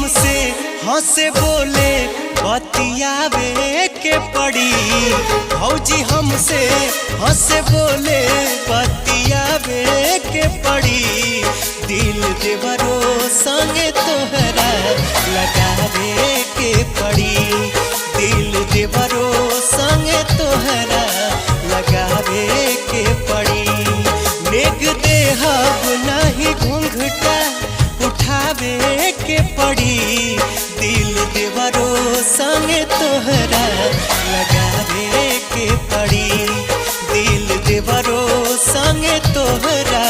हमसे हंसे बोले बतियावे के पड़ी। भौजी हमसे हंसे बोले बतियावे के पड़ी। दिल देवरो संगे तोहरा लगावे के पड़ी। दिल देवरो संगे तोहरा लगावे के पड़ी। नेग देहब नहीं घूंघटा उठावे के पड़ी। दिल देवरो संगे तोहरा लगावे के पड़ी। दिल देवरो संगे तोहरा